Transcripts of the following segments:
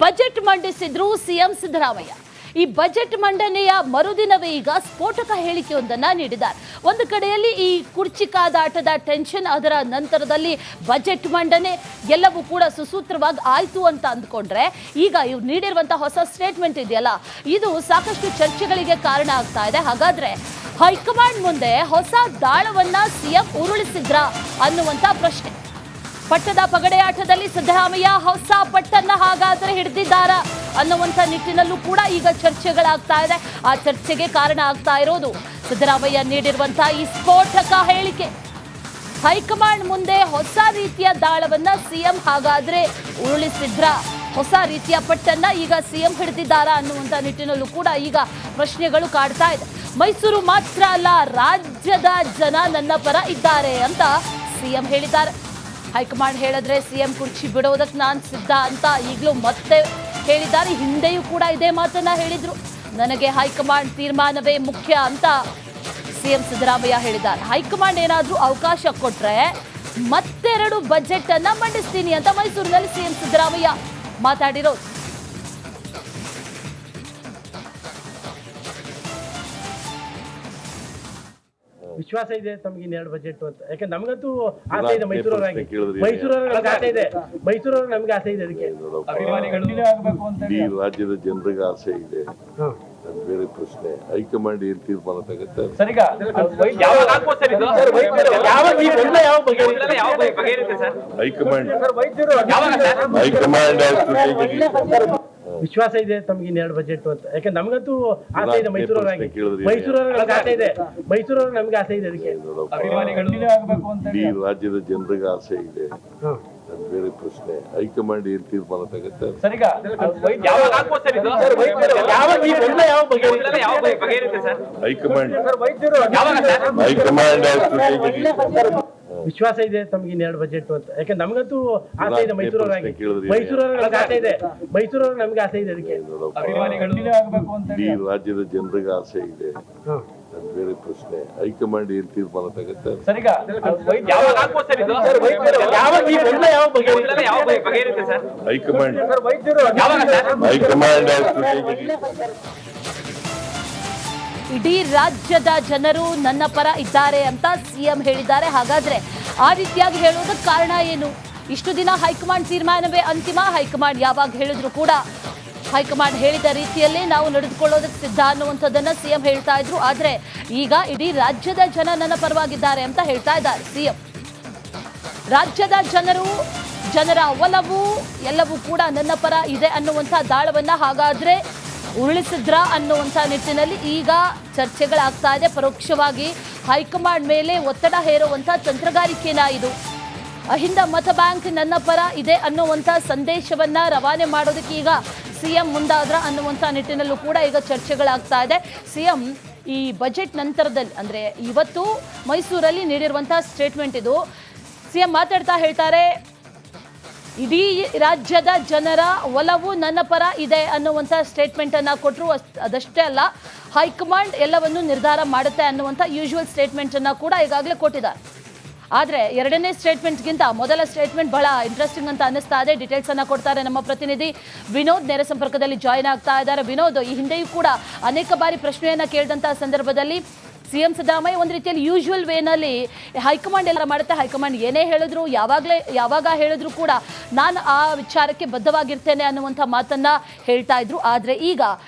Budget ಮಂಡಿಸಿದ್ರು CM Siddaramaiah. ಈ budget ಮಂಡನೆಯ ಮರುದಿನವೇ ಈಗ ಸ್ಫೋಟಕ ಹೇಳಿಕೆಯೊಂದನ್ನು ನೀಡಿದ್ದಾರೆ. ಒಂದು ಕಡೆಯಲ್ಲಿ ಈ ಕುರ್ಚಿ ಕಾದಾಟದ ಟೆನ್ಷನ್, ಅದರ ನಂತರದಲ್ಲಿ ಬಜೆಟ್ ಮಂಡನೆ ಎಲ್ಲವೂ ಕೂಡ ಸುಸೂತ್ರವಾಗಿ ಆಯ್ತು ಅಂತ ಅಂದ್ಕೊಂಡ್ರೆ, ಈಗ ಇವ್ರು ನೀಡಿರುವಂತಹ ಹೊಸ ಸ್ಟೇಟ್ಮೆಂಟ್ ಇದೆಯಲ್ಲ, ಇದು ಸಾಕಷ್ಟು ಚರ್ಚೆಗಳಿಗೆ ಕಾರಣ ಆಗ್ತಾ ಇದೆ. ಹಾಗಾದ್ರೆ ಹೈಕಮಾಂಡ್ ಮುಂದೆ ಹೊಸ ದಾಳವನ್ನ ಸಿಎಂ ಉರುಳಿಸಿದ್ರಾ ಅನ್ನುವಂತ ಪ್ರಶ್ನೆ. ಪಟ್ಟದ ಪಗಡೆಯಾಟದಲ್ಲಿ ಸಿದ್ದರಾಮಯ್ಯ ಹೊಸ ಪಟ್ಟನ್ನ ಹಾಗಾದ್ರೆ ಹಿಡಿದಿದ್ದಾರಾ ಅನ್ನುವಂಥ ನಿಟ್ಟಿನಲ್ಲೂ ಕೂಡ ಈಗ ಚರ್ಚೆಗಳಾಗ್ತಾ ಇದೆ. ಆ ಚರ್ಚೆಗೆ ಕಾರಣ ಆಗ್ತಾ ಇರೋದು ಸಿದ್ದರಾಮಯ್ಯ ನೀಡಿರುವಂತಹ ಈ ಸ್ಫೋಟಕ ಹೇಳಿಕೆ. ಹೈಕಮಾಂಡ್ ಮುಂದೆ ಹೊಸ ರೀತಿಯ ದಾಳವನ್ನ ಸಿಎಂ ಹಾಗಾದ್ರೆ ಉರುಳಿಸಿದ್ರ, ಹೊಸ ರೀತಿಯ ಪಟ್ಟನ್ನ ಈಗ ಸಿಎಂ ಹಿಡಿದಿದ್ದಾರಾ ಅನ್ನುವಂಥ ನಿಟ್ಟಿನಲ್ಲೂ ಕೂಡ ಈಗ ಪ್ರಶ್ನೆಗಳು ಕಾಡ್ತಾ ಇದೆ. ಮೈಸೂರು ಮಾತ್ರ ಅಲ್ಲ, ರಾಜ್ಯದ ಜನ ನನ್ನ ಪರ ಇದ್ದಾರೆ ಅಂತ ಸಿಎಂ ಹೇಳಿದ್ದಾರೆ. ಹೈಕಮಾಂಡ್ ಹೇಳಿದ್ರೆ ಸಿಎಂ ಕುರ್ಚಿ ಬಿಡೋದಕ್ಕೆ ನಾನು ಸಿದ್ಧ ಅಂತ ಈಗಲೂ ಮತ್ತೆ ಹೇಳಿದ್ದಾರೆ. ಹಿಂದೆಯೂ ಕೂಡ ಇದೇ ಮಾತನ್ನ ಹೇಳಿದ್ರು. ನನಗೆ ಹೈಕಮಾಂಡ್ ತೀರ್ಮಾನವೇ ಮುಖ್ಯ ಅಂತ ಸಿಎಂ ಸಿದ್ದರಾಮಯ್ಯ ಹೇಳಿದ್ದಾರೆ. ಹೈಕಮಾಂಡ್ ಏನಾದರೂ ಅವಕಾಶ ಕೊಟ್ರೆ ಮತ್ತೆರಡು ಬಜೆಟ್ ಅನ್ನ ಮಂಡಿಸ್ತೀನಿ ಅಂತ ಮೈಸೂರಿನಲ್ಲಿ ಸಿಎಂ ಸಿದ್ದರಾಮಯ್ಯ ಮಾತಾಡಿರೋದು. ವಿಶ್ವಾಸ ಇದೆ ತಮಗೆ ಇನ್ನೆರಡು ಬಜೆಟ್ ಅಂತ. ಯಾಕಂದ್ರೆ ನಮಗಂತೂ ಆಸೆ ಇದೆ, ಮೈಸೂರವರಾಗಿ ನಮ್ಗೆ ಆಸೆ ಇದೆ, ಮೈಸೂರವ್ರಿಗೆ ನಮ್ಗೆ ಆಸೆ ಇದೆ. ಅದಕ್ಕೆ ಈ ರಾಜ್ಯದ ಜನರಿಗೆ ಆಸೆ ಇದೆ. ಬೇರೆ ಪ್ರಶ್ನೆ, ಹೈಕಮಾಂಡ್ ಏನ್ ತೀರ್ಮಾನ ತಗುತ್ತೆ. ಹೈಕಮಾಂಡ್ ವಿಶ್ವಾಸ ಇದೆ ತಮಗೆ ಇನ್ನೆರಡು ಬಜೆಟ್ ಅಂತ. ಯಾಕಂದ್ರೆ ನಮಗಂತೂ ಆಸೆ ಇದೆ, ಮೈಸೂರವರಾಗಿ ನಮ್ಗೆ ಆಸೆ ಇದೆ, ಮೈಸೂರವ್ರಿಗೆ ನಮ್ಗೆ ಆಸೆ ಇದೆ. ಅದಕ್ಕೆ ಈ ರಾಜ್ಯದ ಜನರಿಗೆ ಆಸೆ ಇದೆ. ಬೇರೆ ಪ್ರಶ್ನೆ, ಹೈಕಮಾಂಡ್ ಏನ್ ತೀರ್ಮಾನ ತಗುತ್ತೆ. ಹೈಕಮಾಂಡ್ ವಿಶ್ವಾಸ ಇದೆ ತಮಗೆ ಇನ್ನೆರಡು ಬಜೆಟ್ ಅಂತ. ಯಾಕಂದ್ರೆ ನಮಗಂತೂ ಆಸೆ ಇದೆ, ಮೈಸೂರವರಾಗಿ ನಮ್ಗೆ ಆಸೆ ಇದೆ, ಮೈಸೂರವ್ರಿಗೆ ನಮ್ಗೆ ಆಸೆ ಇದೆ. ಅದಕ್ಕೆ ಈ ರಾಜ್ಯದ ಜನರಿಗೆ ಆಸೆ ಇದೆ. ಬೇರೆ ಪ್ರಶ್ನೆ, ಹೈಕಮಾಂಡ್ ಏನ್ ತೀರ್ಮಾನ ತಗುತ್ತೆ. ಇಡೀ ರಾಜ್ಯದ ಜನರು ನನ್ನ ಪರ ಇದ್ದಾರೆ ಅಂತ ಸಿಎಂ ಹೇಳಿದ್ದಾರೆ. ಹಾಗಾದ್ರೆ ಆ ರೀತಿಯಾಗಿ ಹೇಳೋದಕ್ಕೆ ಕಾರಣ ಏನು? ಇಷ್ಟು ದಿನ ಹೈಕಮಾಂಡ್ ತೀರ್ಮಾನವೇ ಅಂತಿಮ, ಹೈಕಮಾಂಡ್ ಯಾವಾಗ ಹೇಳಿದ್ರು ಕೂಡ ಹೈಕಮಾಂಡ್ ಹೇಳಿದ ರೀತಿಯಲ್ಲೇ ನಾವು ನಡೆದುಕೊಳ್ಳೋದಕ್ಕೆ ಸಿದ್ಧ ಅನ್ನುವಂಥದ್ದನ್ನ ಸಿಎಂ ಹೇಳ್ತಾ ಇದ್ರು. ಆದ್ರೆ ಈಗ ಇಡೀ ರಾಜ್ಯದ ಜನ ನನ್ನ ಪರವಾಗಿದ್ದಾರೆ ಅಂತ ಹೇಳ್ತಾ ಇದ್ದಾರೆ ಸಿಎಂ. ರಾಜ್ಯದ ಜನರ ಒಲವು ಎಲ್ಲವೂ ಕೂಡ ನನ್ನ ಪರ ಇದೆ ಅನ್ನುವಂಥ ದಾಳವನ್ನ ಹಾಗಾದ್ರೆ ಉರುಳಿಸಿದ್ರ ಅನ್ನುವಂಥ ನಿಟ್ಟಿನಲ್ಲಿ ಈಗ ಚರ್ಚೆಗಳಾಗ್ತಾ ಇದೆ. ಪರೋಕ್ಷವಾಗಿ ಹೈಕಮಾಂಡ್ ಮೇಲೆ ಒತ್ತಡ ಹೇರುವಂಥ ತಂತ್ರಗಾರಿಕೆನ ಇದು. ಅಹಿಂದ ಮತ ಬ್ಯಾಂಕ್ ನನ್ನ ಪರ ಇದೆ ಅನ್ನುವಂಥ ಸಂದೇಶವನ್ನ ರವಾನೆ ಮಾಡೋದಕ್ಕೆ ಈಗ ಸಿಎಂ ಮುಂದಾದ್ರ ಅನ್ನುವಂಥ ನಿಟ್ಟಿನಲ್ಲೂ ಕೂಡ ಈಗ ಚರ್ಚೆಗಳಾಗ್ತಾ ಇದೆ. ಸಿಎಂ ಈ ಬಜೆಟ್ ನಂತರದಲ್ಲಿ, ಅಂದರೆ ಇವತ್ತು ಮೈಸೂರಲ್ಲಿ ನೀಡಿರುವಂಥ ಸ್ಟೇಟ್ಮೆಂಟ್ ಇದು. ಸಿಎಂ ಮಾತಾಡ್ತಾ ಹೇಳ್ತಾರೆ, ಇಡೀ ರಾಜ್ಯದ ಜನರ ಒಲವು ನನ್ನ ಪರ ಇದೆ ಅನ್ನುವಂಥ ಸ್ಟೇಟ್ಮೆಂಟ್ ಅನ್ನ ಕೊಟ್ಟರು. ಅದಷ್ಟೇ ಅಲ್ಲ, ಹೈಕಮಾಂಡ್ ಎಲ್ಲವನ್ನು ನಿರ್ಧಾರ ಮಾಡುತ್ತೆ ಅನ್ನುವಂಥ ಯೂಶುವಲ್ ಸ್ಟೇಟ್ಮೆಂಟ್ ಅನ್ನ ಕೂಡ ಈಗಾಗಲೇ ಕೊಟ್ಟಿದ್ದಾರೆ. ಆದರೆ ಎರಡನೇ ಸ್ಟೇಟ್ಮೆಂಟ್ಗಿಂತ ಮೊದಲ ಸ್ಟೇಟ್ಮೆಂಟ್ ಬಹಳ ಇಂಟ್ರೆಸ್ಟಿಂಗ್ ಅಂತ ಅನ್ನಿಸ್ತಾ ಇದೆ. ಡೀಟೇಲ್ಸ್ ಅನ್ನ ಕೊಡ್ತಾರೆ ನಮ್ಮ ಪ್ರತಿನಿಧಿ ವಿನೋದ್, ನೇರ ಸಂಪರ್ಕದಲ್ಲಿ ಜಾಯ್ನ್ ಆಗ್ತಾ ಇದ್ದಾರೆ. ವಿನೋದ್, ಈ ಹಿಂದೆಯೂ ಕೂಡ ಅನೇಕ ಬಾರಿ ಪ್ರಶ್ನೆಯನ್ನ ಕೇಳಿದಂತಹ ಸಂದರ್ಭದಲ್ಲಿ ಸಿಎಂ ಸಿದ್ದರಾಮಯ್ಯ ಒಂದು ರೀತಿಯಲ್ಲಿ ಯೂಶುವಲ್ ವೇನಲ್ಲಿ ಹೈಕಮಾಂಡ್ ಎಲ್ಲ ಮಾಡುತ್ತೆ, ಹೈಕಮಾಂಡ್ ಏನೇ ಹೇಳಿದ್ರು ಯಾವಾಗ ಹೇಳಿದ್ರು ಕೂಡ ನಾನು ಆ ವಿಚಾರಕ್ಕೆ ಬದ್ಧವಾಗಿರ್ತೇನೆ ಅನ್ನುವಂಥ ಮಾತನ್ನ ಹೇಳ್ತಾ ಇದ್ರು. ಆದರೆ ಈಗ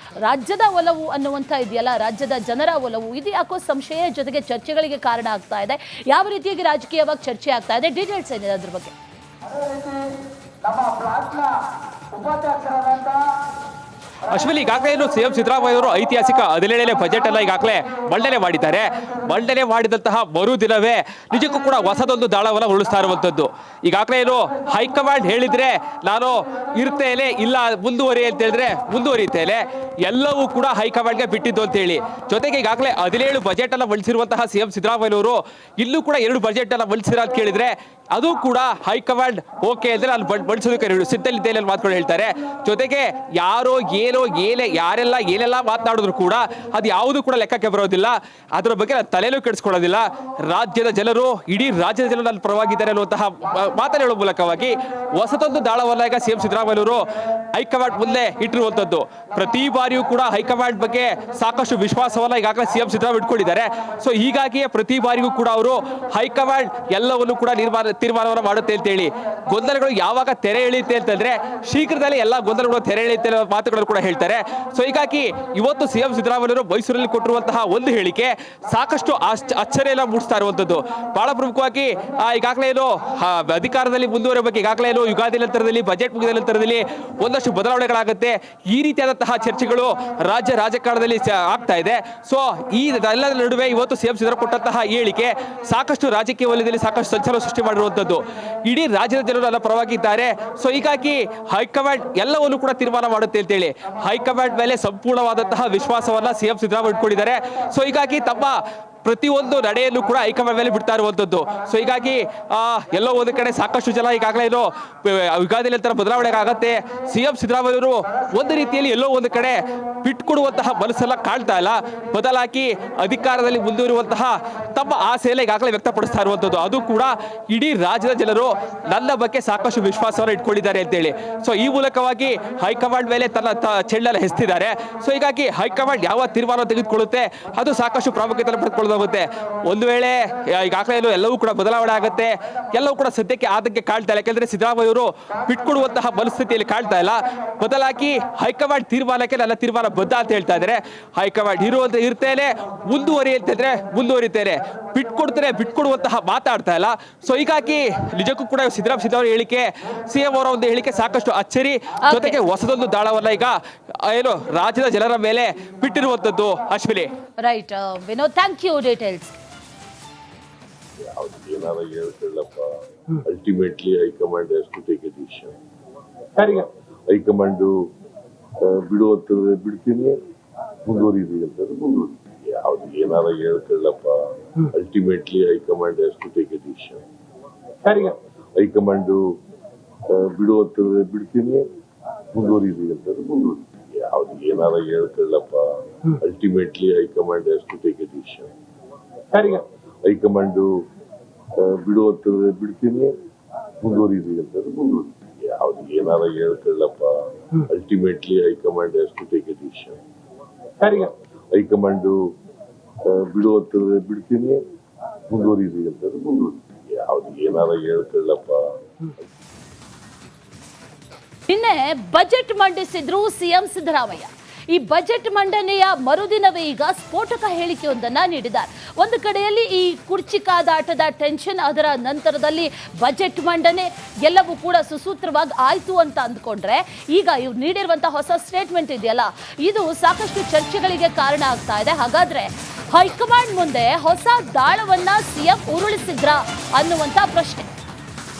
ರಾಜ್ಯದ ಒಲವು ಅನ್ನುವಂಥ ಇದೆಯಲ್ಲ, ರಾಜ್ಯದ ಜನರ ಒಲವು, ಇದು ಯಾಕೋ ಸಂಶಯ ಜೊತೆಗೆ ಚರ್ಚೆಗಳಿಗೆ ಕಾರಣ ಆಗ್ತಾ ಇದೆ. ಯಾವ ರೀತಿಯಾಗಿ ರಾಜಕೀಯವಾಗಿ ಚರ್ಚೆ ಆಗ್ತಾ ಇದೆ, ಡೀಟೇಲ್ಸ್ ಏನಿದೆ ಅದ್ರ ಬಗ್ಗೆ? ಅಶ್ವಿನಿ, ಈಗಾಗಲೇ ಏನು ಸಿಎಂ ಸಿದ್ದರಾಮಯ್ಯ ಅವರು ಐತಿಹಾಸಿಕ 17ನೇ ಬಜೆಟ್ ಅನ್ನ ಈಗಾಗಲೇ ಮಂಡನೆ ಮಾಡಿದ್ದಾರೆ. ಮಂಡನೆ ಮಾಡಿದಂತಹ ಮರುದಿನವೇ ನಿಜಕ್ಕೂ ಕೂಡ ಹೊಸದೊಂದು ದಾಳವನ್ನ ಉರುಳಿಸ್ತಾ ಇರುವಂತದ್ದು. ಈಗಾಗಲೇ ಏನು ಹೈಕಮಾಂಡ್ ಹೇಳಿದ್ರೆ ನಾನು ಇರ್ತೇನೆ, ಇಲ್ಲ ಮುಂದುವರಿ ಅಂತ ಹೇಳಿದ್ರೆ ಮುಂದುವರಿತೇನೆ, ಎಲ್ಲವೂ ಕೂಡ ಹೈಕಮಾಂಡ್ಗೆ ಬಿಟ್ಟಿದ್ದು ಅಂತ ಹೇಳಿ. ಜೊತೆಗೆ ಈಗಾಗಲೇ 17 ಬಜೆಟ್ ಅನ್ನ ಮಂಡಿಸಿರುವಂತಹ ಸಿಎಂ ಸಿದ್ದರಾಮಯ್ಯ ಅವರು ಇಲ್ಲೂ ಕೂಡ 2 ಬಜೆಟ್ ಅನ್ನ ಮಂಡಿಸಿರ ಅಂತ ಕೇಳಿದ್ರೆ ಅದು ಕೂಡ ಹೈಕಮಾಂಡ್ ಓಕೆ ಅಂದ್ರೆ ಅಲ್ಲಿ ಮಂಡಿಸೋದಕ್ಕೆ ಸಿದ್ಧಲಿದ್ದೇನೆ ಮಾತುಗಳು ಹೇಳ್ತಾರೆ. ಜೊತೆಗೆ ಯಾರೋ ಯಾರೆಲ್ಲ ಏನೆಲ್ಲ ಮಾತನಾಡಿದ್ರು ಕೂಡ ಅದು ಯಾವುದು ಕೂಡ ಲೆಕ್ಕಕ್ಕೆ ಬರೋದಿಲ್ಲ. ಅದರ ಬಗ್ಗೆ ತಲೆನೂ ಕೆಡಿಸ್ಕೊಳ್ಳೋದಿಲ್ಲ. ರಾಜ್ಯದ ಜನರು, ಇಡೀ ರಾಜ್ಯದ ಜನರು ನನ್ನ ಪರವಾಗಿದ್ದಾರೆ ಅನ್ನುವಂತಹ ಮಾತನ್ನು ಹೇಳುವ ಮೂಲಕವಾಗಿ ಹೊಸದೊಂದು ದಾಳವಲ್ಲ ಈಗ ಸಿಎಂ ಸಿದ್ದರಾಮಯ್ಯ ಅವರು ಹೈಕಮಾಂಡ್ ಮುಂದೆ ಇಟ್ಟಿರುವಂತದ್ದು. ಪ್ರತಿ ಬಾರಿಯೂ ಕೂಡ ಹೈಕಮಾಂಡ್ ಬಗ್ಗೆ ಸಾಕಷ್ಟು ವಿಶ್ವಾಸವನ್ನ ಈಗಾಗಲೇ ಸಿಎಂ ಸಿದ್ದರಾಮಯ್ಯ ಇಟ್ಕೊಂಡಿದ್ದಾರೆ. ಸೊ ಹೀಗಾಗಿಯೇ ಪ್ರತಿ ಬಾರಿಗೂ ಕೂಡ ಅವರು ಹೈಕಮಾಂಡ್ ಎಲ್ಲವನ್ನು ಕೂಡ ತೀರ್ಮಾನವನ್ನು ಮಾಡುತ್ತೆ ಅಂತೇಳಿ ಗೊಂದಲಗಳು ಯಾವಾಗ ತೆರೆ ಎಳೆಯುತ್ತೆ ಅಂತಂದ್ರೆ ಶೀಘ್ರದಲ್ಲೇ ಎಲ್ಲ ಗೊಂದಲಗಳು ತೆರೆ ಎಳೆಯುತ್ತೆ ಅನ್ನೋ ಮಾತುಗಳನ್ನು ಕೂಡ ಹೇಳ್ತಾರೆ. ಸೊ ಹೀಗಾಗಿ ಇವತ್ತು ಸಿಎಂ ಸಿದ್ದರಾಮಯ್ಯ ಅವರು ಮೈಸೂರಲ್ಲಿ ಕೊಟ್ಟಿರುವಂತಹ ಒಂದು ಹೇಳಿಕೆ ಸಾಕಷ್ಟು ಅಚ್ಚರಿಯನ್ನ ಮೂಡಿಸ್ತಾ ಇರುವಂತದ್ದು. ಬಹಳ ಪ್ರಮುಖವಾಗಿ ಈಗಾಗಲೇ ಏನು ಅಧಿಕಾರದಲ್ಲಿ ಮುಂದುವರಿಯ ಬಗ್ಗೆ ಈಗಾಗಲೇ ಏನು ಯುಗಾದಿ ನಂತರದಲ್ಲಿ ಬಜೆಟ್ ಮುಗಿದ ನಂತರದಲ್ಲಿ ಒಂದಷ್ಟು ಬದಲಾವಣೆಗಳಾಗುತ್ತೆ. ಈ ರೀತಿಯಾದಂತಹ ಚರ್ಚೆಗಳು ರಾಜ್ಯ ರಾಜಕಾರಣದಲ್ಲಿ ಆಗ್ತಾ ಇದೆ. ಸೊ ಈ ಎಲ್ಲದರ ನಡುವೆ ಇವತ್ತು ಸಿಎಂ ಸಿದ್ದರಾಮಯ್ಯ ಕೊಟ್ಟಂತಹ ಹೇಳಿಕೆ ಸಾಕಷ್ಟು ರಾಜಕೀಯ ವಲಯದಲ್ಲಿ ಸಾಕಷ್ಟು ಸಂಚಲನ ಸೃಷ್ಟಿ ಮಾಡಿರುವಂತದ್ದು. ಇಡೀ ರಾಜ್ಯದ ಜನರು ನನ್ನ ಪರವಾಗಿದ್ದಾರೆ. ಸೊ ಹೀಗಾಗಿ ಹೈಕಮಾಂಡ್ ಎಲ್ಲವನ್ನು ಕೂಡ ತೀರ್ಮಾನ ಮಾಡುತ್ತೆ ಅಂತೇಳಿ ಹೈಕಮಾಂಡ್ ಮೇಲೆ ಸಂಪೂರ್ಣವಾದಂತಹ ವಿಶ್ವಾಸವನ್ನ ಸಿಎಂ ಸಿದ್ದರಾಮಯ್ಯ ಇಟ್ಕೊಂಡಿದ್ದಾರೆ. ಸೊ ಹೀಗಾಗಿ ತಮ್ಮ ಪ್ರತಿಯೊಂದು ನಡೆಯನ್ನು ಕೂಡ ಹೈಕಮಾಂಡ್ ಮೇಲೆ ಬಿಡ್ತಾ ಇರುವಂತದ್ದು. ಸೊ ಹೀಗಾಗಿ ಎಲ್ಲೋ ಒಂದು ಕಡೆ ಸಾಕಷ್ಟು ಜನ ಈಗಾಗಲೇ ಏನು ಯುಗಾದಿ ನಂತರ ಬದಲಾವಣೆ ಆಗತ್ತೆ. ಸಿಎಂ ಸಿದ್ದರಾಮಯ್ಯ ಅವರು ಒಂದು ರೀತಿಯಲ್ಲಿ ಎಲ್ಲೋ ಒಂದು ಕಡೆ ಬಿಟ್ಕೊಡುವಂತಹ ಮನಸ್ಸೆಲ್ಲ ಕಾಣ್ತಾ ಇಲ್ಲ, ಬದಲಾಗಿ ಅಧಿಕಾರದಲ್ಲಿ ಮುಂದುವರಿಯುವಂತಹ ತಮ್ಮ ಆಸೆಯಲ್ಲ ಈಗಾಗಲೇ ವ್ಯಕ್ತಪಡಿಸ್ತಾ ಇರುವಂತದ್ದು. ಅದು ಕೂಡ ಇಡೀ ರಾಜ್ಯದ ಜನರು ನನ್ನ ಬಗ್ಗೆ ಸಾಕಷ್ಟು ವಿಶ್ವಾಸವನ್ನು ಇಟ್ಕೊಂಡಿದ್ದಾರೆ ಅಂತೇಳಿ. ಸೊ ಈ ಮೂಲಕವಾಗಿ ಹೈಕಮಾಂಡ್ ಮೇಲೆ ತನ್ನ ಚೆಂಡನ್ನು ಹೆಸ್ತಿದ್ದಾರೆ. ಸೊ ಹೀಗಾಗಿ ಹೈಕಮಾಂಡ್ ಯಾವ ತೀರ್ಮಾನ ತೆಗೆದುಕೊಳ್ಳುತ್ತೆ ಅದು ಸಾಕಷ್ಟು ಪ್ರಾಮುಖ್ಯತೆ ಪಡೆದುಕೊಳ್ಳೋದಾಗುತ್ತೆ. ಒಂದು ವೇಳೆ ಈಗಾಗಲೇ ಎಲ್ಲವೂ ಕೂಡ ಬದಲಾವಣೆ ಆಗುತ್ತೆ, ಎಲ್ಲವೂ ಕೂಡ ಸದ್ಯಕ್ಕೆ ಆತಂಕ ಕಾಣ್ತಾ ಇಲ್ಲ. ಯಾಕೆಂದ್ರೆ ಸಿದ್ದರಾಮಯ್ಯ ಅವರು ಬಿಟ್ಕೊಡುವಂತಹ ಪರಿಸ್ಥಿತಿಯಲ್ಲಿ ಕಾಣ್ತಾ ಇಲ್ಲ, ಬದಲಾಗಿ ಹೈಕಮಾಂಡ್ ತೀರ್ಮಾನಕ್ಕೆ ನನ್ನ ತೀರ್ಮಾನ ಬದ್ಧ ಅಂತ ಹೇಳ್ತಾ ಇದ್ದಾರೆ. ಹೈಕಮಾಂಡ್ ಇರ್ತೇನೆ, ಮುಂದುವರಿಯುತ್ತೇನೆ, ಮುಂದುವರಿತೇನೆ, ಬಿಟ್ಕೊಡುವಂತಹ ಮಾತಾಡ್ತಾ ಇಲ್ಲ. ಸೊ ಹೀಗಾಗಿ ನಿಜಕ್ಕೂ ಕೂಡ ಸಿದ್ದರಾಮಯ್ಯ ಹೇಳಿಕೆ, ಸಿಎಂ ಅವರ ಒಂದು ಹೇಳಿಕೆ ಸಾಕಷ್ಟು ಅಚ್ಚರಿ, ಜೊತೆಗೆ ಹೊಸದೊಂದು ದಾಳವನ್ನ ಈಗ ಏನು ರಾಜ್ಯದ ಜನರ ಮೇಲೆ ಬಿಟ್ಟಿರುವಂತದ್ದು. Ashwini. Right Vinod, thank you. Details ಏನಾರ ಹೇಳ್ಕೊಳ್ಳಪ್ಪ. Ultimately high command has to take a decision. High command ಬಿಡುವಂತಂದ್ರೆ ಬಿಡ್ತೀನಿ, ಮುಂದುವರಿದಿ ಅಂತಂದ್ರೆ ಮುಂದುವರಿದಿ. ಯಾವ್ದು ಏನಾರ ಹೇಳ್ಕೊಳ್ಳಪ್ಪ. Ultimately high command has to take a decision. High command ಬಿಡುವಂತಂದ್ರೆ ಬಿಡ್ತೀನಿ, ಮುಂದುವರಿದಿ ಅಂತಂದ್ರೆ ಮುಂದುವರಿದಿ. ಯಾವ್ದು ಏನಾರ ಹೇಳ್ಕೊಳ್ಳಪ್ಪ. Ultimately high command has to take a decision. High command ಬಿಡುವಂತಂದ್ರೆ ಬಿಡ್ತೀನಿ, ಮುಂದುವರಿದಿ ಅಂತಂದ್ರೆ ಮುಂದುವರಿದಿ. ಯಾವ್ದು ಏನಾರ ಹೇಳ್ಕೊಳ್ಳಪ್ಪ. Ultimately high command has to take a decision. High command ಬಿಡುವಂತಂದ್ರೆ ಬಿಡ್ತೀನಿ, ಮುಂದುವರಿದಿ ಅಂತಂದ್ರೆ ಮುಂದುವರಿದಿ. ಯಾವ್ದು ಏನಾರ ಹೇಳ್ಕೊಳ್ಳಪ್ಪ. ನಿನ್ನೆ ಬಜೆಟ್ ಮಂಡಿಸಿದ್ರು ಸಿಎಂ ಸಿದ್ದರಾಮಯ್ಯ. ಈ ಬಜೆಟ್ ಮಂಡನೆಯ ಮರುದಿನವೇ ಈಗ ಸ್ಫೋಟಕ ಹೇಳಿಕೆಯೊಂದನ್ನು ನೀಡಿದ್ದಾರೆ. ಒಂದು ಕಡೆಯಲ್ಲಿ ಈ ಕುರ್ಚಿ ಕಾದಾಟದ ಟೆನ್ಷನ್, ಅದರ ನಂತರದಲ್ಲಿ ಬಜೆಟ್ ಮಂಡನೆ ಎಲ್ಲವೂ ಕೂಡ ಸುಸೂತ್ರವಾಗಿ ಆಯ್ತು ಅಂತ ಅಂದ್ಕೊಂಡ್ರೆ, ಈಗ ಇವ್ರು ನೀಡಿರುವಂತಹ ಹೊಸ ಸ್ಟೇಟ್ಮೆಂಟ್ ಇದೆಯಲ್ಲ, ಇದು ಸಾಕಷ್ಟು ಚರ್ಚೆಗಳಿಗೆ ಕಾರಣ ಆಗ್ತಾ ಇದೆ. ಹಾಗಾದ್ರೆ ಹೈಕಮಾಂಡ್ ಮುಂದೆ ಹೊಸ ದಾಳವನ್ನ ಸಿಎಂ ಉರುಳಿಸಿದ್ರಾ ಅನ್ನುವಂತ ಪ್ರಶ್ನೆ.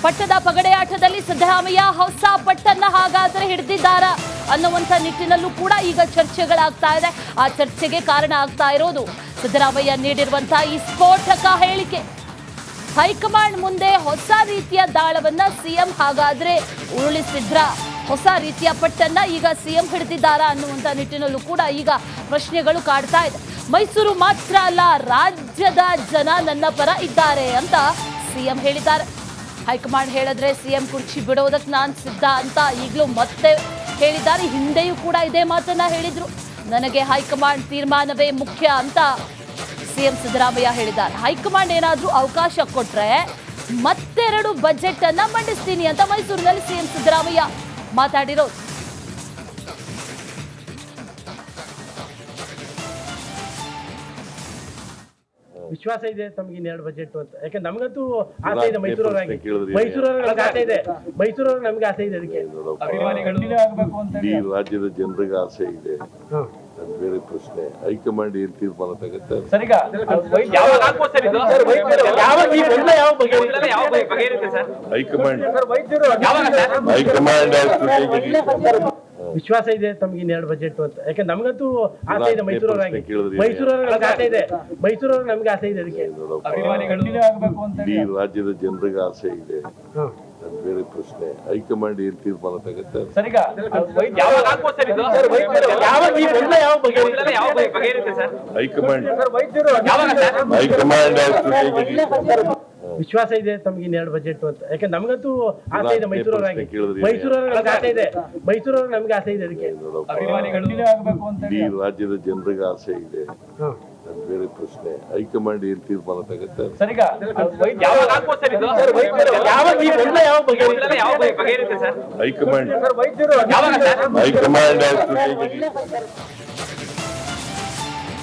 ಪಟ್ಟದ ಪಗಡೆಯಾಟದಲ್ಲಿ ಸಿದ್ದರಾಮಯ್ಯ ಹೊಸ ಪಟ್ಟನ್ನ ಹಾಗಾದ್ರೆ ಹಿಡಿದಿದ್ದಾರಾ ಅನ್ನುವಂಥ ನಿಟ್ಟಿನಲ್ಲೂ ಕೂಡ ಈಗ ಚರ್ಚೆಗಳಾಗ್ತಾ ಇದೆ. ಆ ಚರ್ಚೆಗೆ ಕಾರಣ ಆಗ್ತಾ ಇರೋದು ಸಿದ್ದರಾಮಯ್ಯ ನೀಡಿರುವಂತಹ ಈ ಸ್ಫೋಟಕ ಹೇಳಿಕೆ. ಹೈಕಮಾಂಡ್ ಮುಂದೆ ಹೊಸ ರೀತಿಯ ದಾಳವನ್ನ ಸಿಎಂ ಹಾಗಾದ್ರೆ ಉರುಳಿಸಿದ್ರ, ಹೊಸ ರೀತಿಯ ಪಟ್ಟನ್ನ ಈಗ ಸಿಎಂ ಹಿಡಿದಿದ್ದಾರಾ ಅನ್ನುವಂಥ ನಿಟ್ಟಿನಲ್ಲೂ ಕೂಡ ಈಗ ಪ್ರಶ್ನೆಗಳು ಕಾಡ್ತಾ ಇದೆ. ಮೈಸೂರು ಮಾತ್ರ ಅಲ್ಲ, ರಾಜ್ಯದ ಜನ ನನ್ನ ಪರ ಇದ್ದಾರೆ ಅಂತ ಸಿಎಂ ಹೇಳಿದ್ದಾರೆ. ಹೈಕಮಾಂಡ್ ಹೇಳಿದ್ರೆ ಸಿಎಂ ಕುರ್ಚಿ ಬಿಡೋದಕ್ಕೆ ನಾನು ಸಿದ್ಧ ಅಂತ ಈಗಲೂ ಮತ್ತೆ ಹೇಳಿದ್ದಾರೆ. ಹಿಂದೆಯೂ ಕೂಡ ಇದೇ ಮಾತನ್ನ ಹೇಳಿದ್ರು. ನನಗೆ ಹೈಕಮಾಂಡ್ ತೀರ್ಮಾನವೇ ಮುಖ್ಯ ಅಂತ ಸಿಎಂ ಸಿದ್ದರಾಮಯ್ಯ ಹೇಳಿದ್ದಾರೆ. ಹೈಕಮಾಂಡ್ ಏನಾದರೂ ಅವಕಾಶ ಕೊಟ್ರೆ ಮತ್ತೆರಡು ಬಜೆಟ್ ಅನ್ನ ಮಂಡಿಸ್ತೀನಿ ಅಂತ ಮೈಸೂರಿನಲ್ಲಿ ಸಿಎಂ ಸಿದ್ದರಾಮಯ್ಯ ಮಾತಾಡಿರೋದು. ವಿಶ್ವಾಸ ಇದೆ ತಮ್ಗೆ ಇನ್ನೆರಡು ಬಜೆಟ್ ಅಂತ. ಯಾಕಂದ್ರೆ ನಮ್ಗಂತೂ ಆಸೆ ಇದೆ, ಮೈಸೂರವ್ರಿಗೆ ನಮ್ಗೆ ಆಸೆ ಇದೆ, ಮೈಸೂರವ್ರಿಗೆ ನಮ್ಗೆ ಆಸೆ ಇದೆ. ಅದಕ್ಕೆ ಈ ರಾಜ್ಯದ ಜನರಿಗೆ ಆಸೆ ಇದೆ. ಬೇರೆ ಪ್ರಶ್ನೆ, ಹೈಕಮಾಂಡ್ ಏನ್ ತೀರ್ಮಾನ ತಗುತ್ತೆ. ಹೈಕಮಾಂಡ್ ವಿಶ್ವಾಸ ಇದೆ ತಮ್ಗೆ ಇನ್ನೆರಡು ಬಜೆಟ್ ಅಂತ. ಯಾಕಂದ್ರೆ ನಮ್ಗಂತೂ ಆಸೆ ಇದೆ, ಮೈಸೂರವ್ರಿಗೆ ನಮ್ಗೆ ಆಸೆ ಇದೆ, ಮೈಸೂರವ್ರಿಗೆ ನಮ್ಗೆ ಆಸೆ ಇದೆ. ಅದಕ್ಕೆ ಈ ರಾಜ್ಯದ ಜನರಿಗೆ ಆಸೆ ಇದೆ. ಅದು ಬೇರೆ ಪ್ರಶ್ನೆ. ಹೈಕಮಾಂಡ್ ಏನ್ ತೀರ್ಮಾನ ತಗುತ್ತೆ ಸರ್, ಈಗ ಹೈಕಮಾಂಡ್ ವಿಶ್ವಾಸ ಇದೆ ತಮ್ಗೆ ಇನ್ನೆರಡು ಬಜೆಟ್ ಅಂತ? ಯಾಕಂದ್ರೆ ನಮಗಂತೂ ಆಸೆ ಇದೆ, ಮೈಸೂರವರಾಗಿ ನಮ್ಗೆ ಆಸೆ ಇದೆ, ಮೈಸೂರವ್ರಿಗೆ ನಮ್ಗೆ ಆಸೆ ಇದೆ. ಅದಕ್ಕೆ ಇಡೀ ರಾಜ್ಯದ ಜನರಿಗೆ ಆಸೆ ಇದೆ, ಅದು ಬೇರೆ ಪ್ರಶ್ನೆ. ಹೈಕಮಾಂಡ್ ಏನ್ ತೀರ್ಮಾನ ತಗುತ್ತೆ ಸರ್, ಈಗ ಹೈಕಮಾಂಡ್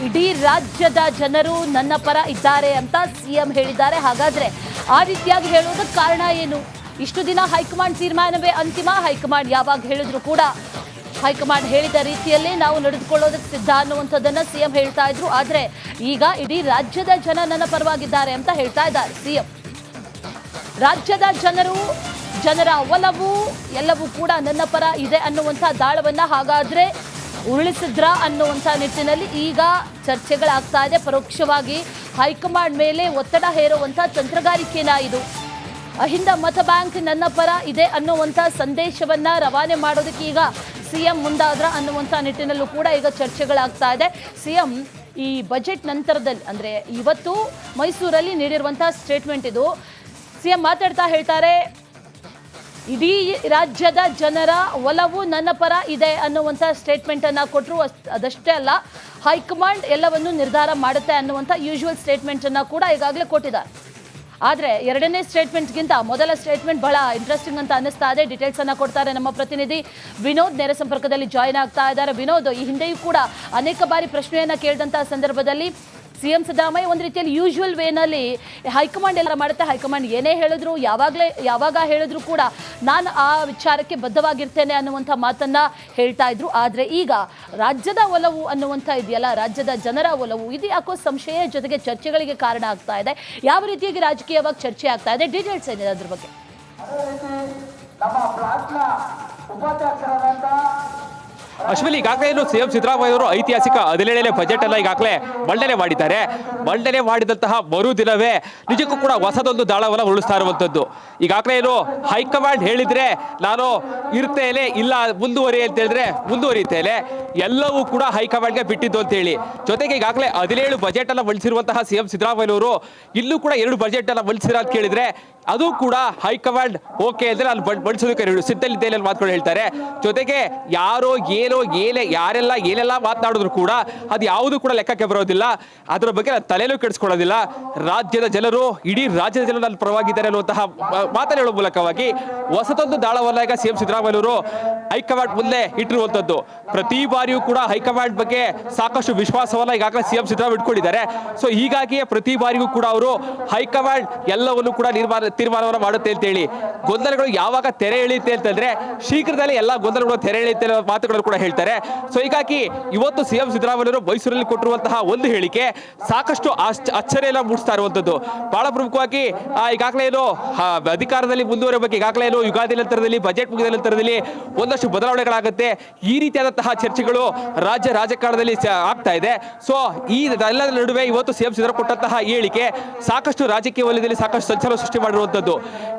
ಇಡೀ ರಾಜ್ಯದ ಜನರು ನನ್ನ ಪರ ಇದ್ದಾರೆ ಅಂತ ಸಿಎಂ ಹೇಳಿದ್ದಾರೆ. ಹಾಗಾದ್ರೆ ಆ ರೀತಿಯಾಗಿ ಹೇಳೋದಕ್ಕೆ ಕಾರಣ ಏನು? ಇಷ್ಟು ದಿನ ಹೈಕಮಾಂಡ್ ತೀರ್ಮಾನವೇ ಅಂತಿಮ, ಹೈಕಮಾಂಡ್ ಯಾವಾಗ ಹೇಳಿದ್ರು ಕೂಡ ಹೈಕಮಾಂಡ್ ಹೇಳಿದ ರೀತಿಯಲ್ಲೇ ನಾವು ನಡೆದುಕೊಳ್ಳೋದಕ್ಕೆ ಸಿದ್ಧ ಅನ್ನುವಂಥದ್ದನ್ನ ಸಿಎಂ ಹೇಳ್ತಾ ಇದ್ರು. ಆದ್ರೆ ಈಗ ಇಡೀ ರಾಜ್ಯದ ಜನ ನನ್ನ ಪರವಾಗಿದ್ದಾರೆ ಅಂತ ಹೇಳ್ತಾ ಇದ್ದಾರೆ ಸಿಎಂ. ರಾಜ್ಯದ ಜನರ ಒಲವು ಎಲ್ಲವೂ ಕೂಡ ನನ್ನ ಪರ ಇದೆ ಅನ್ನುವಂಥ ದಾಳವನ್ನ ಹಾಗಾದ್ರೆ ಉರುಳಿಸಿದ್ರ ಅನ್ನುವಂಥ ನಿಟ್ಟಿನಲ್ಲಿ ಈಗ ಚರ್ಚೆಗಳಾಗ್ತಾ ಇದೆ. ಪರೋಕ್ಷವಾಗಿ ಹೈಕಮಾಂಡ್ ಮೇಲೆ ಒತ್ತಡ ಹೇರುವಂಥ ತಂತ್ರಗಾರಿಕೆನಾ ಇದು? ಅಹಿಂದ ಮತ ಬ್ಯಾಂಕ್ ನನ್ನ ಪರ ಇದೆ ಅನ್ನುವಂಥ ಸಂದೇಶವನ್ನ ರವಾನೆ ಮಾಡೋದಕ್ಕೆ ಈಗ ಸಿಎಂ ಮುಂದಾದ್ರ ಅನ್ನುವಂಥ ನಿಟ್ಟಿನಲ್ಲೂ ಕೂಡ ಈಗ ಚರ್ಚೆಗಳಾಗ್ತಾ ಇದೆ. ಸಿಎಂ ಈ ಬಜೆಟ್ ನಂತರದಲ್ಲಿ ಅಂದ್ರೆ ಇವತ್ತು ಮೈಸೂರಲ್ಲಿ ನೀಡಿರುವಂತಹ ಸ್ಟೇಟ್ಮೆಂಟ್ ಇದು. ಸಿಎಂ ಮಾತಾಡ್ತಾ ಹೇಳ್ತಾರೆ, ಇಡೀ ರಾಜ್ಯದ ಜನರ ಒಲವು ನನ್ನ ಪರ ಇದೆ ಅನ್ನುವಂಥ ಸ್ಟೇಟ್ಮೆಂಟ್ ಅನ್ನ ಕೊಟ್ಟರು. ಅದಷ್ಟೇ ಅಲ್ಲ, ಹೈಕಮಾಂಡ್ ಎಲ್ಲವನ್ನು ನಿರ್ಧಾರ ಮಾಡುತ್ತೆ ಅನ್ನುವಂಥ ಯೂಶುವಲ್ ಸ್ಟೇಟ್ಮೆಂಟ್ ಅನ್ನ ಕೂಡ ಈಗಾಗಲೇ ಕೊಟ್ಟಿದ್ದಾರೆ. ಆದರೆ ಎರಡನೇ ಸ್ಟೇಟ್ಮೆಂಟ್ಗಿಂತ ಮೊದಲ ಸ್ಟೇಟ್ಮೆಂಟ್ ಬಹಳ ಇಂಟ್ರೆಸ್ಟಿಂಗ್ ಅಂತ ಅನ್ನಿಸ್ತಾ ಇದೆ. ಡೀಟೇಲ್ಸ್ ಅನ್ನ ಕೊಡ್ತಾರೆ ನಮ್ಮ ಪ್ರತಿನಿಧಿ ವಿನೋದ್, ನೇರ ಸಂಪರ್ಕದಲ್ಲಿ ಜಾಯ್ನ್ ಆಗ್ತಾ ಇದ್ದಾರೆ. ವಿನೋದ್, ಈ ಹಿಂದೆಯೂ ಕೂಡ ಅನೇಕ ಬಾರಿ ಪ್ರಶ್ನೆಯನ್ನ ಕೇಳಿದಂತಹ ಸಂದರ್ಭದಲ್ಲಿ ಸಿಎಂ ಸಿದ್ದರಾಮಯ್ಯ ಒಂದು ರೀತಿಯಲ್ಲಿ ಯೂಶುವಲ್ ವೇನಲ್ಲಿ ಹೈಕಮಾಂಡ್ ಎಲ್ಲ ಮಾಡುತ್ತೆ, ಹೈಕಮಾಂಡ್ ಏನೇ ಹೇಳಿದ್ರು ಯಾವಾಗ ಹೇಳಿದ್ರು ಕೂಡ ನಾನು ಆ ವಿಚಾರಕ್ಕೆ ಬದ್ಧವಾಗಿರ್ತೇನೆ ಅನ್ನುವಂಥ ಮಾತನ್ನ ಹೇಳ್ತಾ ಇದ್ರು. ಆದರೆ ಈಗ ರಾಜ್ಯದ ಒಲವು ಅನ್ನುವಂಥ ಇದೆಯಲ್ಲ, ರಾಜ್ಯದ ಜನರ ಒಲವು, ಇದು ಯಾಕೋ ಸಂಶಯ ಜೊತೆಗೆ ಚರ್ಚೆಗಳಿಗೆ ಕಾರಣ ಆಗ್ತಾ ಇದೆ. ಯಾವ ರೀತಿಯಾಗಿ ರಾಜಕೀಯವಾಗಿ ಚರ್ಚೆ ಆಗ್ತಾ ಇದೆ, ಡೀಟೇಲ್ಸ್ ಏನಿದೆ ಅದ್ರ ಬಗ್ಗೆ? ಅಶ್ವಿನಿ, ಈಗಾಗಲೇ ಸಿಎಂ ಸಿದ್ದರಾಮಯ್ಯ ಅವರು ಐತಿಹಾಸಿಕ 17ನೇ ಬಜೆಟ್ ಅನ್ನ ಈಗಾಗಲೇ ಮಂಡನೆ ಮಾಡಿದ್ದಾರೆ. ಮಂಡನೆ ಮಾಡಿದಂತಹ ಮರುದಿನವೇ ನಿಜಕ್ಕೂ ಕೂಡ ಹೊಸದೊಂದು ದಾಳವನ್ನ ಉರುಳಿಸ್ತಾ ಇರುವಂತದ್ದು. ಈಗಾಗಲೇ ಹೈಕಮಾಂಡ್ ಹೇಳಿದ್ರೆ ನಾನು ಇರ್ತೇನೆ, ಇಲ್ಲ ಮುಂದುವರಿ ಅಂತ ಹೇಳಿದ್ರೆ ಮುಂದುವರಿತೇನೆ, ಎಲ್ಲವೂ ಕೂಡ ಹೈಕಮಾಂಡ್ಗೆ ಬಿಟ್ಟಿದ್ದು ಅಂತ ಹೇಳಿ. ಜೊತೆಗೆ ಈಗಾಗಲೇ 17 ಬಜೆಟ್ ಅನ್ನ ಮಂಡಿಸಿರುವಂತಹ ಸಿಎಂ ಸಿದ್ದರಾಮಯ್ಯ ಅವರು ಇಲ್ಲೂ ಕೂಡ 2 ಬಜೆಟ್ ಅನ್ನ ಮಂಡಿಸಿರ ಅಂತ ಕೇಳಿದ್ರೆ ಅದು ಕೂಡ ಹೈಕಮಾಂಡ್ ಓಕೆ ಅಂದ್ರೆ ಅಲ್ಲಿ ಬಳಸೋದಕ್ಕೆ ಸಿದ್ಧಲಿದ್ದೇನೆ ಮಾತುಗಳು ಹೇಳ್ತಾರೆ. ಜೊತೆಗೆ ಯಾರೋ ಏನೋ ಯಾರೆಲ್ಲ ಏನೆಲ್ಲ ಮಾತನಾಡಿದ್ರು ಕೂಡ ಅದು ಯಾವುದು ಕೂಡ ಲೆಕ್ಕಕ್ಕೆ ಬರೋದಿಲ್ಲ, ಅದರ ಬಗ್ಗೆ ತಲೆನೂ ಕೆಡಿಸ್ಕೊಳ್ಳೋದಿಲ್ಲ. ರಾಜ್ಯದ ಜನರು, ಇಡೀ ರಾಜ್ಯದ ಜನರು ನನ್ನ ಪರವಾಗಿದ್ದಾರೆ ಅನ್ನುವಂತಹ ಮಾತನ್ನು ಹೇಳುವ ಮೂಲಕವಾಗಿ ಹೊಸದೊಂದು ದಾಳವನ್ನ ಈಗ ಸಿಎಂ ಸಿದ್ದರಾಮಯ್ಯ ಅವರು ಹೈಕಮಾಂಡ್ ಮುಂದೆ ಇಟ್ಟಿರುವಂತದ್ದು. ಪ್ರತಿ ಬಾರಿಯೂ ಕೂಡ ಹೈಕಮಾಂಡ್ ಬಗ್ಗೆ ಸಾಕಷ್ಟು ವಿಶ್ವಾಸವನ್ನ ಈಗಾಗಲೇ ಸಿಎಂ ಸಿದ್ದರಾಮಯ್ಯ ಇಟ್ಕೊಂಡಿದ್ದಾರೆ. ಸೊ ಹೀಗಾಗಿಯೇ ಪ್ರತಿ ಬಾರಿಗೂ ಕೂಡ ಅವರು ಹೈಕಮಾಂಡ್ ಎಲ್ಲವನ್ನು ಕೂಡ ತೀರ್ಮಾನವನ್ನು ಮಾಡುತ್ತೆ ಅಂತೇಳಿ ಗೊಂದಲಗಳು ಯಾವಾಗ ತೆರೆ ಎಳೆಯುತ್ತೆ ಅಂತಂದ್ರೆ ಶೀಘ್ರದಲ್ಲೇ ಎಲ್ಲ ಗೊಂದಲಗಳು ತೆರೆ ಎಳೆಯುತ್ತೆ ಅನ್ನೋ ಮಾತುಗಳು ಕೂಡ ಹೇಳ್ತಾರೆ. ಸೊ ಹೀಗಾಗಿ ಇವತ್ತು ಸಿಎಂ ಸಿದ್ದರಾಮಯ್ಯ ಮೈಸೂರಲ್ಲಿ ಕೊಟ್ಟಿರುವಂತಹ ಒಂದು ಹೇಳಿಕೆ ಸಾಕಷ್ಟು ಅಚ್ಚರಿಯನ್ನ ಮೂಡಿಸ್ತಾ ಇರುವಂತದ್ದು. ಬಹಳ ಪ್ರಮುಖವಾಗಿ ಈಗಾಗಲೇ ಅಧಿಕಾರದಲ್ಲಿ ಮುಂದುವರಿಯ ಬಗ್ಗೆ ಈಗಾಗಲೇ ಯುಗಾದಿ ನಂತರದಲ್ಲಿ, ಬಜೆಟ್ ಮುಗಿದ ನಂತರದಲ್ಲಿ ಒಂದಷ್ಟು ಬದಲಾವಣೆಗಳಾಗುತ್ತೆ. ಈ ರೀತಿಯಾದಂತಹ ಚರ್ಚೆಗಳು ರಾಜ್ಯ ರಾಜಕಾರಣದಲ್ಲಿ ಆಗ್ತಾ ಇದೆ. ಸೊ ಈ ಎಲ್ಲದ ನಡುವೆ ಇವತ್ತು ಸಿಎಂ ಸಿದ್ದರಾಮಯ್ಯ ಕೊಟ್ಟಂತಹ ಹೇಳಿಕೆ ಸಾಕಷ್ಟು ರಾಜಕೀಯ ವಲಯದಲ್ಲಿ ಸಾಕಷ್ಟು ಸಂಚಲನ ಸೃಷ್ಟಿ ಮಾಡಿರುವಂತದ್ದು.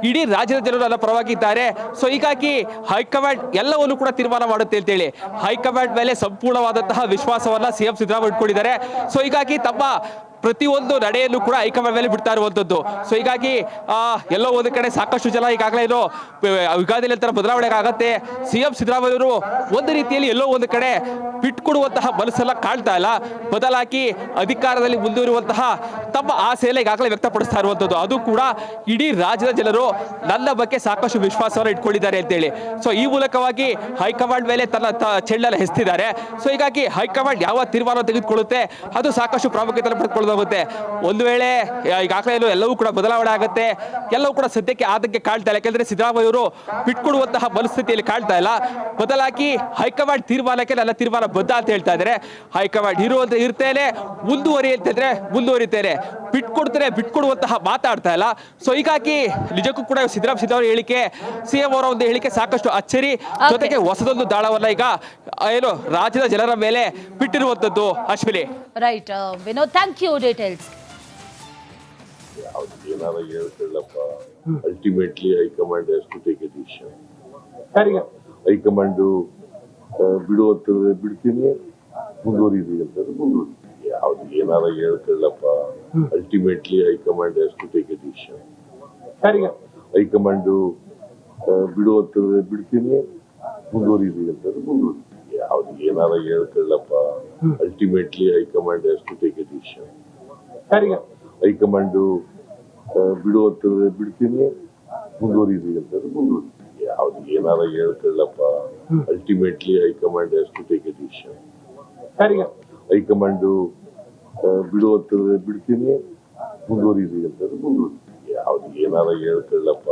ಇಡೀ ರಾಜ್ಯದ ಜನರು ನನ್ನ ಪರವಾಗಿದ್ದಾರೆ. ಸೊ ಹೀಗಾಗಿ ಹೈಕಮಾಂಡ್ ಎಲ್ಲವನ್ನು ಕೂಡ ತೀರ್ಮಾನ ಮಾಡುತ್ತೆ ಅಂತೇಳಿ ಹೈಕಮಾಂಡ್ ಮೇಲೆ ಸಂಪೂರ್ಣವಾದಂತಹ ವಿಶ್ವಾಸವನ್ನ ಸಿಎಂ ಸಿದ್ದರಾಮಯ್ಯ ಇಟ್ಕೊಂಡಿದ್ದಾರೆ. ಸೊ ಹೀಗಾಗಿ ತಮ್ಮ ಪ್ರತಿಯೊಂದು ನಡೆಯನ್ನು ಕೂಡ ಹೈಕಮಾಂಡ್ ಮೇಲೆ ಬಿಡ್ತಾ ಇರುವಂತದ್ದು. ಸೊ ಹೀಗಾಗಿ ಎಲ್ಲೋ ಒಂದು ಕಡೆ ಸಾಕಷ್ಟು ಜನ ಈಗಾಗಲೇ ಯುಗಾದಿ ನಂತರ ಬದಲಾವಣೆ ಆಗತ್ತೆ. ಸಿಎಂ ಸಿದ್ದರಾಮಯ್ಯ ಅವರು ಒಂದು ರೀತಿಯಲ್ಲಿ ಎಲ್ಲೋ ಒಂದು ಕಡೆ ಬಿಟ್ಕೊಡುವಂತಹ ಮನಸ್ಸೆಲ್ಲ ಕಾಣ್ತಾ ಇಲ್ಲ, ಬದಲಾಗಿ ಅಧಿಕಾರದಲ್ಲಿ ಮುಂದುವರಿಯುವಂತಹ ತಮ್ಮ ಆಸೆಯಲ್ಲ ಈಗಾಗಲೇ ವ್ಯಕ್ತಪಡಿಸ್ತಾ ಇರುವಂತದ್ದು. ಅದು ಕೂಡ ಇಡೀ ರಾಜ್ಯದ ಜನರು ನನ್ನ ಬಗ್ಗೆ ಸಾಕಷ್ಟು ವಿಶ್ವಾಸವನ್ನು ಇಟ್ಕೊಂಡಿದ್ದಾರೆ ಅಂತೇಳಿ. ಸೊ ಈ ಮೂಲಕವಾಗಿ ಹೈಕಮಾಂಡ್ ಮೇಲೆ ತನ್ನ ಚೆಂಡನ್ನು ಹೆಸ್ತಿದ್ದಾರೆ. ಸೊ ಹೀಗಾಗಿ ಹೈಕಮಾಂಡ್ ಯಾವ ತೀರ್ಮಾನ ತೆಗೆದುಕೊಳ್ಳುತ್ತೆ ಅದು ಸಾಕಷ್ಟು ಪ್ರಾಮುಖ್ಯತೆ ಪಡೆದುಕೊಳ್ಳೋದು. ಒಂದು ವೇಳೆ ಈಗಾಗಲೇ ಎಲ್ಲವೂ ಕೂಡ ಬದಲಾವಣೆ ಆಗುತ್ತೆ, ಎಲ್ಲವೂ ಕೂಡ ಸದ್ಯಕ್ಕೆ ಆತಂಕ ಕಾಣ್ತಾ ಇಲ್ಲ. ಯಾಕೆಂದ್ರೆ ಸಿದ್ದರಾಮಯ್ಯ ಅವರು ಬಿಟ್ಕೊಡುವಂತಹ ಪರಿಸ್ಥಿತಿಯಲ್ಲಿ ಕಾಣ್ತಾ ಇಲ್ಲ, ಬದಲಾಗಿ ಹೈಕಮಾಂಡ್ ತೀರ್ಮಾನಕ್ಕೆ ನನ್ನ ತೀರ್ಮಾನ ಬದ್ಧ ಅಂತ ಹೇಳ್ತಾ ಇದ್ದಾರೆ. ಹೈಕಮಾಂಡ್ ಇರ್ತೇನೆ, ಮುಂದುವರಿ ಅಂತಂದ್ರೆ ಮುಂದುವರಿತೇನೆ, ಬಿಟ್ಕೊಡುವಂತಹ ಮಾತಾಡ್ತಾ ಇಲ್ಲ. ಸೊ ಹೀಗಾಗಿ ನಿಜಕ್ಕೂ ಕೂಡ ಸಿದ್ದರಾಮಯ್ಯ ಹೇಳಿಕೆ, ಸಿಎಂ ಅವರ ಒಂದು ಹೇಳಿಕೆ ಸಾಕಷ್ಟು ಅಚ್ಚರಿ, ಜೊತೆಗೆ ಹೊಸದೊಂದು ದಾಳವನ್ನ ಈಗ ರಾಜ್ಯದ ಜನರ ಮೇಲೆ ಬಿಟ್ಟಿರುವಂತದ್ದು. Ashwini, right Vinod, thank you. Details ಏನಾರ ಹೇಳ್ಕೊಳ್ಳಪ್ಪ. Ultimately high command has to take a decision. Sir ಈಗ ಹೈಕಮಾಂಡು ಬಿಡು ಅಂತಂದ್ರೆ ಬಿಡ್ತೀನಿ, ಮುಂದುವರಿರಿ ಅಂತಂದ್ರೆ ಮುಂದುವರಿ. ಯಾವ್ದು ಏನಾರ ಹೇಳ್ಕೊಳ್ಳಪ್ಪ, ultimately high command has to take a decision. Sir ಈಗ ಹೈಕಮಾಂಡು ಬಿಡು ಅಂತಂದ್ರೆ ಬಿಡ್ತೀನಿ, ಮುಂದುವರಿರಿ ಅಂತಂದ್ರೆ ಮುಂದುವರಿ. ಯಾವ್ದು ಏನಾರ ಹೇಳ್ಕೊಳ್ಳಪ್ಪ, ultimately high command has to take a decision. Sir ಈಗ ಹೈಕಮಾಂಡು ಬಿಡು ಅಂತಂದ್ರೆ ಬಿಡ್ತೀನಿ, ಮುಂದುವರಿರಿ ಅಂತಂದ್ರೆ ಮುಂದುವರಿ. ಯಾವ್ದು ಏನಾರ ಹೇಳ್ಕೊಳ್ಳಪ್ಪ, ultimately high command has to take a decision. Sir ಈಗ ಹೈಕಮಾಂಡು ಬಿಡು ಅಂತಂದ್ರೆ ಬಿಡ್ತೀನಿ, ಮುಂದುವರಿರಿ ಅಂತಂದ್ರೆ ಮುಂದುವರಿ. ಯಾವ್ದು ಏನಾರ ಹೇಳ್ಕೊಳ್ಳಪ್ಪ.